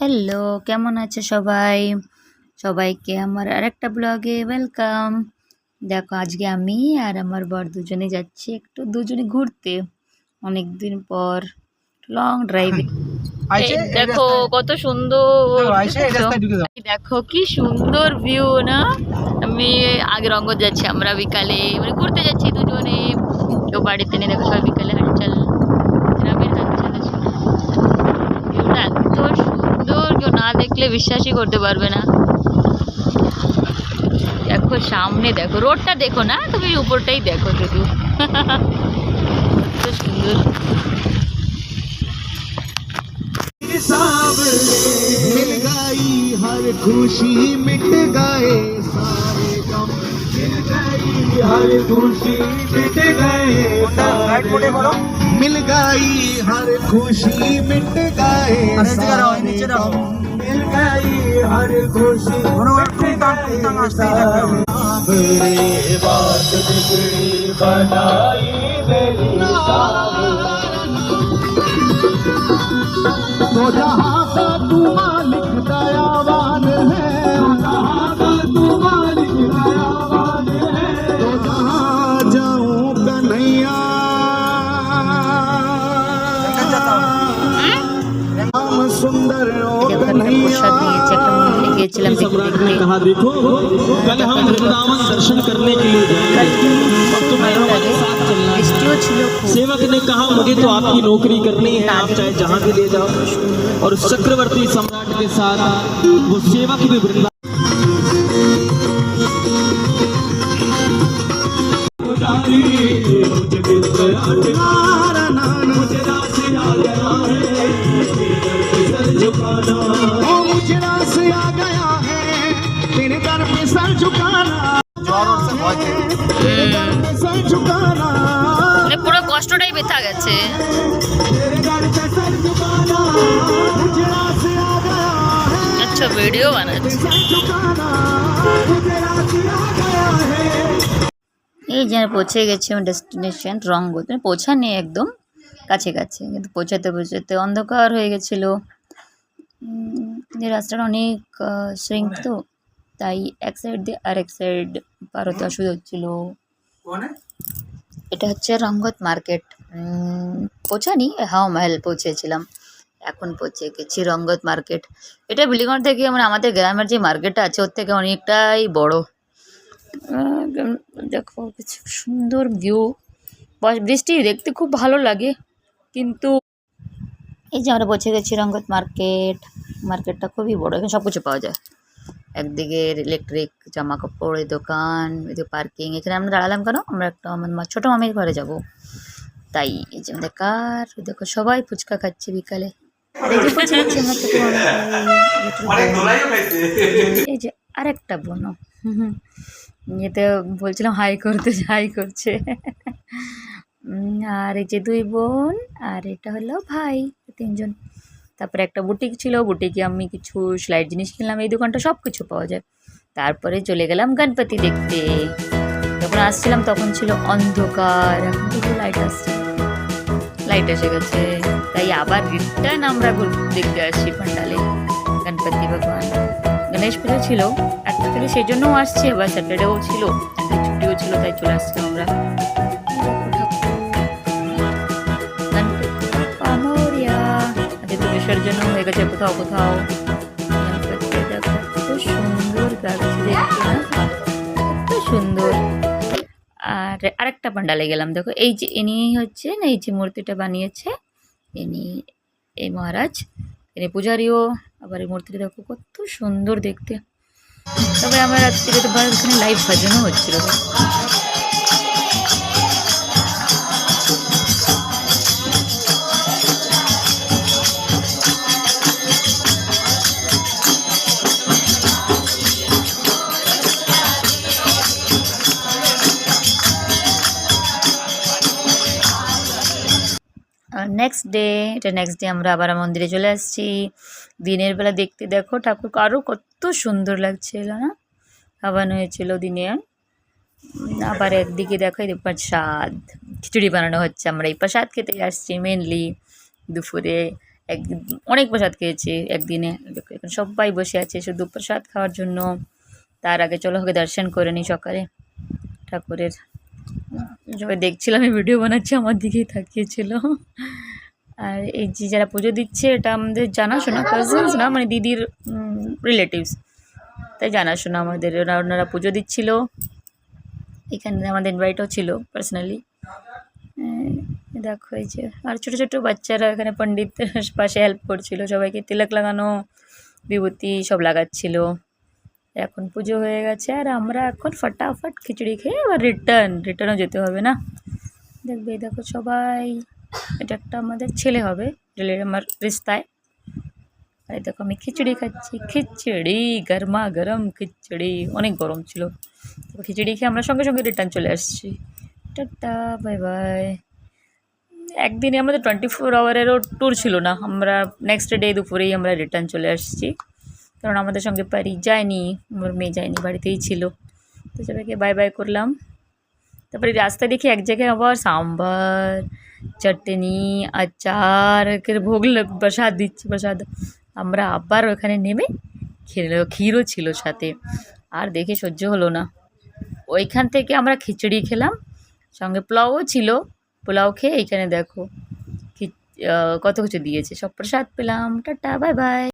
Hello, কেমন আছে সবাই? সবাইকে আমার আরেকটা ব্লগে ওয়েলকাম। দেখো আজকে আমি আর আমার বর দুজনে যাচ্ছি দুজনে ঘুরতে। অনেকদিন পর লং ড্রাইভে। এই দেখো কত সুন্দর, দেখেছো? এই দেখো কি সুন্দর ভিউ না। আমি আগে রঙ্গত যাচ্ছি, আমরা বিকালে মানে ঘুরতে যাচ্ছি দুজনে। কেউ বাড়িতে নেই, দেখো সবাই বিকালে হাঁটচাল, গ্রামের হাঁটচাল আছে। ভিউটা এত সুন্দর, কেউ না দেখলে বিশ্বাসই করতে পারবে না। দেখো সামনে, দেখো রোডটা দেখো না, তুমি উপরটাই দেখো শুধু। এত সুন্দর। मिल गई हर खुशी मिट गए सारे गम मिल गई हर खुशी मिट गए सारे गम मिल गई हर खुशी मिट गए सारे गम मिल गई हर खुशी सारे बात बिगड़ी बनाई मेरी तो जहाँ का तू मालिक दयावान है, तो जहाँ का तू मालिक दयावान है, तो जहाँ जाऊँ कन्हैया हम सुंदर ओ कन्हैया। গিয়েছিলাম सम्राट ने कहा देखो कल हम वृंदावन दर्शन करने के लिए जाएंगे और तुम्हें हमारे साथ चलना है। सेवक ने कहा मुझे तो आपकी नौकरी करनी है, आप चाहे जहाँ भी ले जाओ। और उस चक्रवर्ती सम्राट के साथ वो सेवक भी वृंदावन পুরো কষ্টটাই বেথা গেছে। আচ্ছা ভিডিও বানাচ্ছি। এই যে পৌঁছে গেছি আমার ডেস্টিনেশন রঙ্গত, পৌঁছানি একদম কাছে কাছে, কিন্তু পৌঁছাতে পৌঁছাতে অন্ধকার হয়ে গেছিলো। রাস্তাটা অনেক শ্রিঙ্ক, তো তাই এক সাইড দিয়ে আরেক সাইড পার হতে অসুবিধা হচ্ছিলো। এটা হচ্ছে রঙ্গত মার্কেট। পৌঁছানি হাওয়া মহল পৌঁছেছিলাম, এখন পৌঁছে গেছি রঙ্গত মার্কেট। এটা বিলিগঞ্জ থেকে মানে আমাদের গ্রামের যে মার্কেটটা আছে ওর থেকে অনেকটাই বড়। দেখো কিছু সুন্দর ভিউ, বৃষ্টি দেখতে খুব ভালো লাগে। কিন্তু এই যে আমরা পৌঁছে গেছি রঙ্গত মার্কেট। মার্কেটটা খুবই বড়, এখানে সব কিছু পাওয়া যায়। একদিকে ইলেকট্রিক, জামা কাপড়ের দোকান, এদিকে পার্কিং। এখানে আমরা দাঁড়ালাম কেন, আমরা একটা আমার ছোটো মামির ঘরে যাব, তাই এই যে আমাদের কার। দেখো সবাই ফুচকা খাচ্ছে বিকালে। আর এই যে পৌঁছে গেছি আমার ছোটো এই যে আরেকটা বোনও এতে বলছিলাম হাই করতে, হাই করছে। আর এই যে দুই বোন, আর এটা হলো ভাই, তিনজন। তারপরে একটা বুটিক ছিল, বুটিকে আমি কিছু সেলাইয়ের জিনিস কিনলাম। এই দোকানটা সব কিছু পাওয়া যায়। তারপরে চলে গেলাম গণপতি দেখতে। যখন আসছিলাম তখন ছিল অন্ধকার, এখন তো লাইট আসছে, লাইট এসে গেছে। তাই আবার রিটার্ন আমরা দেখতে আসছি পান্ডালে গণপতি ভগবান। গণেশ পুজো ছিল অ্যাকচুয়ালি, সেই জন্যও আসছি। আবার স্যাটারডেও ছিল, ছুটিও ছিল, তাই চলে আসছিলাম আমরা। বিসর্জন হয়ে গেছে কোথাও কোথাও। কত সুন্দর লাগছে দেখতে, কত সুন্দর। আর আরেকটা পান্ডালে গেলাম, দেখো এই যে ইনি হচ্ছে না, এই যে মূর্তিটা বানিয়েছে ইনি, এই মহারাজ, ইনি পূজারিও। আবার এই মূর্তিটা দেখো কত সুন্দর দেখতে। তবে আমার রাত্রিরে তো এখানে লাইভ ভজনও হচ্ছিল। নেক্সট ডে আমরা আবার মন্দিরে চলে আসছি। দিনের বেলা দেখতে দেখো ঠাকুর আরও কত সুন্দর লাগছিল না, খাওয়ানো হয়েছিল দিনে। আবার একদিকে দেখো এই প্রসাদ খিচুড়ি বানানো হচ্ছে, আমরা এই প্রসাদ খেতে আসছি মেনলি দুপুরে। অনেক প্রসাদ খেয়েছি একদিনে। এখন সবাই বসে আছে শুধু প্রসাদ খাওয়ার জন্য। তার আগে চলো ওকে দর্শন করে নিই সকালে ঠাকুরের। সবাই দেখছিলাম আমি ভিডিও বানাচ্ছি, আমার দিকেই তাকিয়েছিল। আর এই যে যারা পুজো দিচ্ছে এটা আমাদের জানাশোনা কাজিনস না, মানে দিদির রিলেটিভস, তাই জানাশোনা আমাদের। ওনারা পুজো দিচ্ছিল এখানে, আমাদের ইনভাইটও ছিল পার্সোনালি। দেখো এই যে আর ছোটো ছোটো বাচ্চারা এখানে পণ্ডিতের পাশে হেল্প করছিল, সবাইকে তিলক লাগানো, বিভূতি সব লাগাচ্ছিল। এখন পুজো হয়ে গেছে আর আমরা এখন ফটাফট খিচুড়ি খেয়ে আবার রিটার্নও যেতে হবে না। দেখবে দেখো সবাই, এটা একটা আমাদের ছেলে হবে আমার রিস্তায়। আর দেখো আমি খিচুড়ি খাচ্ছি, খিচুড়ি গরমা গরম খিচুড়ি, অনেক গরম ছিল। তো খিচুড়ি খেয়ে আমরা সঙ্গে সঙ্গে রিটার্ন চলে আসছি। Tata bye bye. একদিনে আমাদের 24 আওয়ারেরও ট্যুর ছিল না, আমরা নেক্সট ডে দুপুরেই আমরা রিটার্ন চলে আসছি, কারণ আমাদের সঙ্গে পারি যায়নি, আমার মেয়ে যায়নি, বাড়িতেই ছিল। তো সবাইকে বাই বাই করলাম। তারপরে রাস্তায় দেখি এক জায়গায় আবার সাম্বার, চাটনি, আচার ভোগ প্রসাদ দিচ্ছে, প্রসাদ। আমরা আবার ওখানে নেমে ক্ষীরও ছিল সাথে, আর দেখে সহ্য হলো না। ওইখান থেকে আমরা খিচুড়ি খেলাম, সঙ্গে পোলাওও ছিল। পোলাও খেয়ে এইখানে দেখো কত কিছু দিয়েছে, সব প্রসাদ পেলাম। Tata bye bye.